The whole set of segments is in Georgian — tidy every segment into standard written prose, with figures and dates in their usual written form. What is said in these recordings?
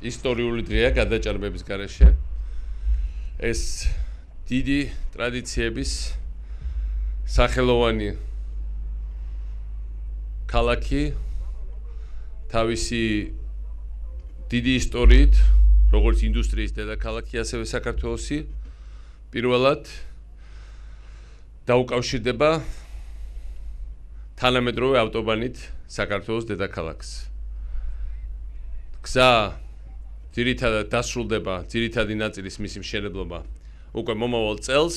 ისტორიული დღეა გადაჭარბების გარეშე. ეს დიდი ტრადიციების სახელოვანი ქალაქი თავისი დიდი ისტორიით, როგორც ინდუსტრიის დედაქალაქი, ასევე საქართველოსი პირველად დაუკავშირდება თანამედროვე ავტობანით საქართველოს დედაქალაქს. გზა ძირითადად დასრულდება, ძირითადი ნაწილის მისი მშენებლობა უკვე მომავალ წელს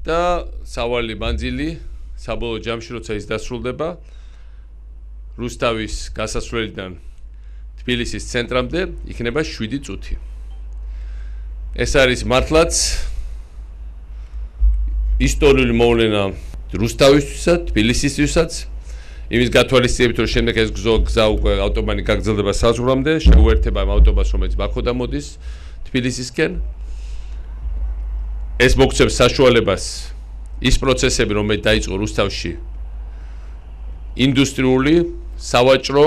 და სავალი მანძილი საბოლოო ჯამში როცა ის დასრულდება რუსთავის გასასვლელიდან თბილისის ცენტრამდე იქნება 7 წუთი. ეს არის მართლაც ისტორიული მოვლენა რუსთავისთვისაც, თბილისისთვისაც, იმის გათვალისწინებით, რომ შემდეგ ეს გზა უკვე ავტობანი გაგრძელდება საზღვრამდე, შეუერთება ამ ავტობანს, რომელიც ბაქოდან მოდის თბილისისკენ. ეს მოგცემს საშუალებას ის პროცესები, რომელიც დაიწყო რუსთავში, ინდუსტრიული, სავაჭრო,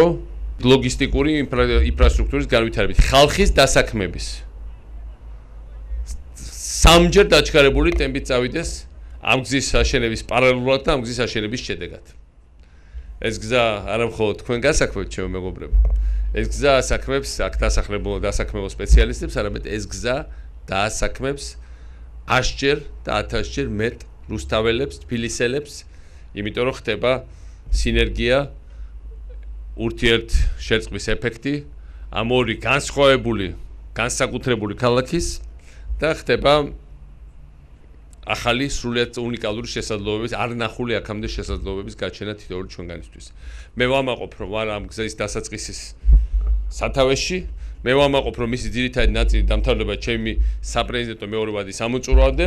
ლოგისტიკური ინფრასტრუქტურის განვითარებით, ხალხის დასაქმების სამჯერ დაჩქარებული ტემპით წავიდეს ამ გზის აშენების პარალელურად და ამ გზის აშენების შედეგად. ეს გზა არა მხოლოდ თქვენ გასაქმებთ, ჩემო მეგობრებო. ეს გზა ასაქმებს აქ დასაქმებულ სპეციალისტებს, არამედ ეს გზა დაასაქმებს 100-ჯერ და 1000-ჯერ მეტ რუსთაველებს, თბილისელებს, იმიტომ რომ ხდება სინერგია, ურთიერთშერწყმის ეფექტი ამ ორი განსხვავებული, განსაკუთრებული ქალაქის და ხდება ახალი სრულიად უნიკალური შესაძლებლობების, არ ნახული აქამდე შესაძლებლობების გაჩენა თითოეული ჩვენგანისთვის. მე ვამაყობ, რომ არ ამ გზის დასაწყისის სათავეში, მე ვამაყობ, რომ მისი ძირითადი ნაწილი დამთავრდება ჩემი საპრეზიდენტო მეორე ვადის ამოწურვამდე,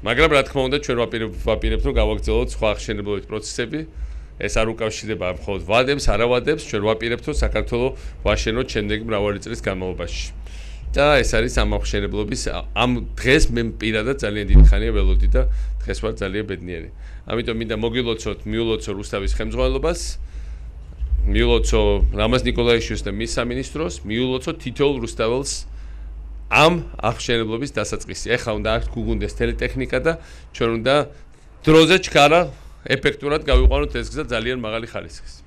მაგრამ რა თქმა უნდა ჩვენ ვაპირებთ, რომ გავაგრძელოთ სხვა აღშენებრივი პროცესები. ეს არ უკავშირდება მხოლოდ ვადებს, არავადებს, ჩვენ ვაპირებთ, რომ საქართველოს ვაშენოთ შემდეგი მრავალი წლის განმავლობაში. და ეს არის ამ აღშენებლობის ამ დღეს მე პირადად ძალიან დიდი ხანია ველოდი და დღეს ვარ ძალიან ბედნიერი. ამიტომ მინდა მოგილოცოთ, მიულოცო რუსთავის ხელმძღვანელობას, მიულოცო რამაზ ნიკოლაიშვილს და მის სამინისტროს, მიულოცო თითოეულ რუსთაველს ამ აღშენებლობის დასაწყისი. ეხლა უნდა აქ გუგუნდეს ტელეტექნიკა და ჩვენ უნდა დროზე ჩქარა ეფექტურად გავიყვანოთ ეს გზა ძალიან მაღალი ხარისხის.